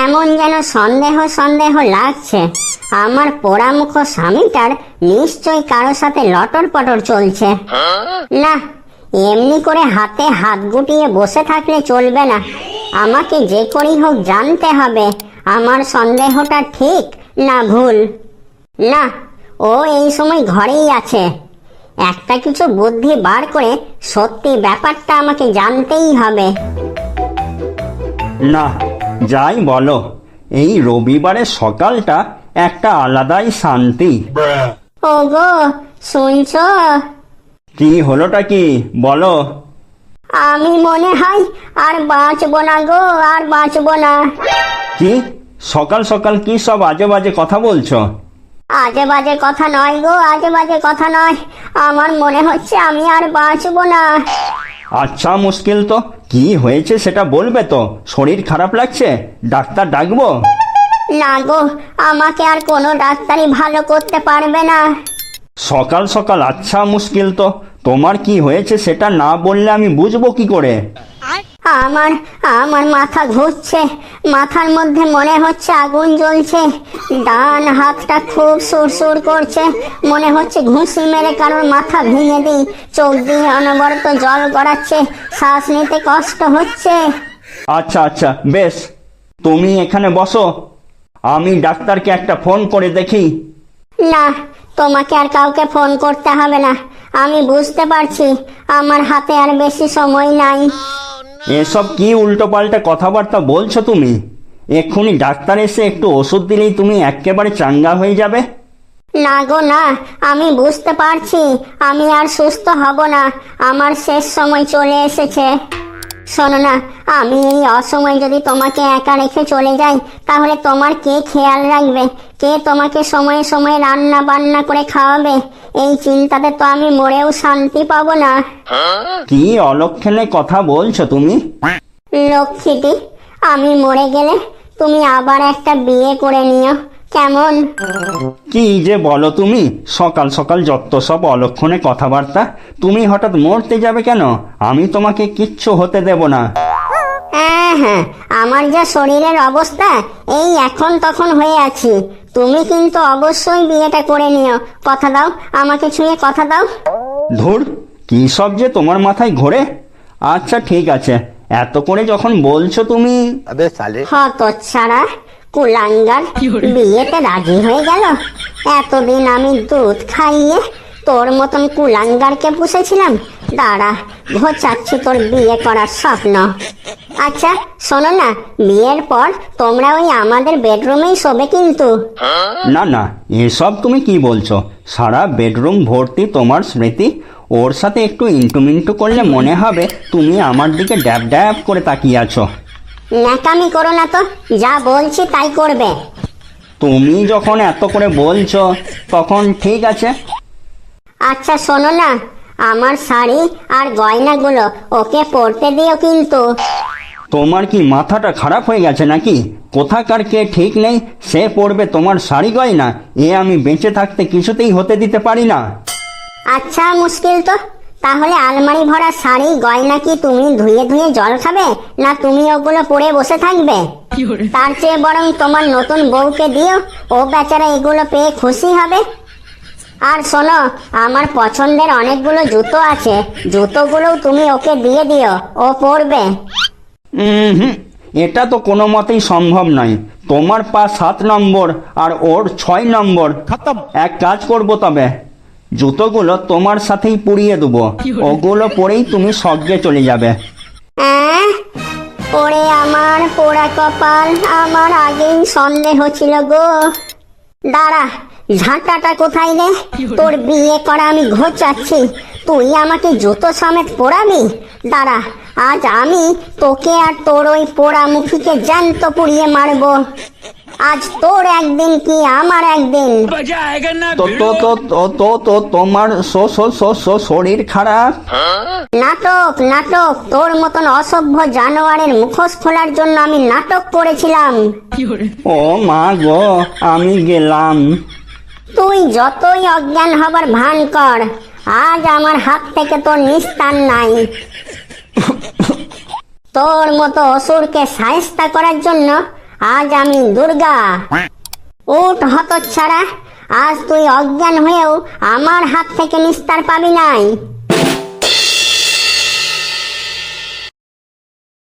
এমন যেন সন্দেহ সন্দেহ লাগছে আমার পোড়ামুখ স্বামীটার নিশ্চয়ই কারো সাথে লটর পটর চলছে। না, এমনি করে হাতে হাত গুটিয়ে বসে থাকলে চলবে না, আমাকে যে করেই হোক জানতে হবে আমার সন্দেহটা ঠিক না ভুল। না, ও এই সময় ঘরেই আছে, একটা কিছু বুদ্ধি বার করে সত্যি ব্যাপারটা আমাকে জানতেই হবে। না, যাই বলো, এই রবিবারের সকালটা একটা আলাদাই শান্তি। ওগো, শুনছো? কি হলোটা কি বলো? আমি মনে হয় আর বাঁচবো না গো, আর বাঁচবো না। কি সকাল সকাল কি সব আজে বাজে কথা বলছো? আজে বাজে কথা নয় গো, আজে বাজে কথা নয়, আমার মনে হচ্ছে আমি আর বাঁচবো না। আচ্ছা, মুশকিল তো। কি হয়েছে সেটা বলবে তো? শরীর খারাপ লাগছে? ডাক্তার ডাকবো? না গো, আমাকে আর কোনো ডাক্তারই ভালো করতে পারবে না। সকাল সকাল আচ্ছা মুশকিল তো, তোমার কি হয়েছে সেটা না বললে আমি বুঝবো কি করে? আমার আমার মাথা ঘুরছে, মাথার মধ্যে মনে হচ্ছে আগুন জ্বলছে, ডান হাতটা খুব সুরসুর করছে, মনে হচ্ছে ঘুষি মেরে কারোর মাথা ভেঙে দিই, চোখ দিয়ে অনবরত জল গড়াচ্ছে, শ্বাস নিতে কষ্ট হচ্ছে। আচ্ছা আচ্ছা, বেশ, তুমি এখানে বসো, আমি ডাক্তারকে একটা ফোন করে দেখি। না, তোমাকে আর কাউকে ফোন করতে হবে না, আমি বুঝতে পারছি আমার হাতে আর বেশি সময় নাই। এসব কি উল্টো পাল্টা কথাবার্তা বলছো তুমি? এক্ষুনি ডাক্তার এসে একটু ওষুধ দিলেই তুমি একেবারে চাঙ্গা হয়ে যাবে। না গো না, আমি বুঝতে পারছি আমি আর সুস্থ হব না, আমার শেষ সময় চলে এসেছে। শোনো না, আমি এই অসময়ে যদি তোমাকে একা রেখে চলে যাই তাহলে তোমার কে খেয়াল রাখবে, কে তোমাকে সময়ে সময়ে রান্না বান্না করে খাওয়াবে, এই চিন্তাতে তো আমি মরেও শান্তি পাবো না। কি অলক্ষণে কথা বলছো তুমি? লক্ষ্মীটি, আমি মরে গেলে তুমি আবার একটা বিয়ে করে নিও, কেমন? কি যে বলো তুমি, সকাল সকাল যত সব অলক্ষণে কথাবার্তা। তুমি হঠাৎ মরতে যাবে কেন? আমি তোমাকে কিচ্ছু হতে দেব না। হ্যাঁ হ্যাঁ, আমার যা শরীরের অবস্থা, এই এখন তখন হয়ে আছি, তুমি কিন্তু অবশ্যই বিয়েটা করে নিও, কথা দাও, আমাকে ছুঁয়ে কথা দাও। ধুর, কি সব যে তোমার মাথায় ঘোরে। আচ্ছা ঠিক আছে, এত করে যখন বলছো তুমি। হতচ্ছাড়া কুলাঙ্গার, বিয়েতে রাজি হয়ে গেল। এতদিন আমি দুধ খাইয়ে তোর মতন কুলাঙ্গারকে পুষেছিলাম, দাঁড়া ঘোচাচ্ছি তোর বিয়ে করার স্বপ্ন। আচ্ছা শোনো না, বিয়ের পর তোমরা ওই আমাদের বেডরুমেই শোবে কিন্তু। না না, এসব তুমি কি বলছো? সারা বেডরুম ভর্তি তোমার স্মৃতি, ওর সাথে একটু ইন্টু করলে মনে হবে তুমি আমার দিকে ড্যাব ড্যাব করে তাকিয়ে আছো। ন্যাকামি করো না তো, যা বলছি তাই করবে। তুমি যখন এত করে বলছো তখন ঠিক আছে। আচ্ছা শোনো না, আমার শাড়ি আর গয়নাগুলো ওকে পরতে দিও কিন্তু। তোমার কি মাথাটা খারাপ হয়ে গেছে নাকি? কোথাকার কে ঠিক নেই, সে পড়বে তোমার শাড়ি গয়না? এ আমি বেঁচে থাকতে কিছুতেই হতে দিতে পারি না। আচ্ছা মুশকিল তো, তাহলে আলমারি ভরা শাড়ি গয়না কি তুমি ধুয়ে ধুয়ে জল খাবে, না তুমি ওগুলো পরে বসে থাকবে? তার চেয়ে বরং তোমার নতুন বউকে দিও, ও বেচারা এগুলো পেয়ে খুশি হবে। আর শোনো, আমার পছন্দের অনেকগুলো জুতো আছে, জুতোগুলোও তুমি ওকে দিয়ে দিও, ও পরবে। হুম, এটা তো কোনো মতেই সম্ভব নয়। তোমার পা 7 নম্বর আর ওর 6 নম্বর। এক কাজ করবো, তবে জুতোগুলো তোমার সাথেই পুড়িয়ে দেবো, ওগুলো পরেই তুমি স্বর্গে চলে যাবে। পরে আমার পোড়া কপাল, আমার আগেই সন্দেহ ছিল গো। দাঁড়া, ঝাঁটাটা কোথায় রে? তোর বিয়ে করা আমি ঘোচাচ্ছি, তুই আমাকে জুতো সমেত পরাবি? দাঁড়া, আজ আমি তোকে আর তোর ওই পোড়া মুখীকে জ্যান্ত পুড়িয়ে মারবো। আজ তোর একদিন কি আমার একদিন। তো তো তো তো তো তো তোমার শরীর খারাপ? নাটক নাটক, তোর মতন অসভ্য জানোয়ারের মুখোশ খোলার জন্য আমি নাটক করেছিলাম। ও মা গো, আমি গেলাম। তুই যতই অজ্ঞান হবার ভান কর, আজ আমার হাত থেকে তোর নিস্তার নাই। তোর মতো অসুরকে শায়েস্তা করার জন্য আজ আমি দুর্গা। উঠ হতচ্ছাড়া, আজ তুই অজ্ঞান হয়েও আমার হাত থেকে নিস্তার পাবি নাই।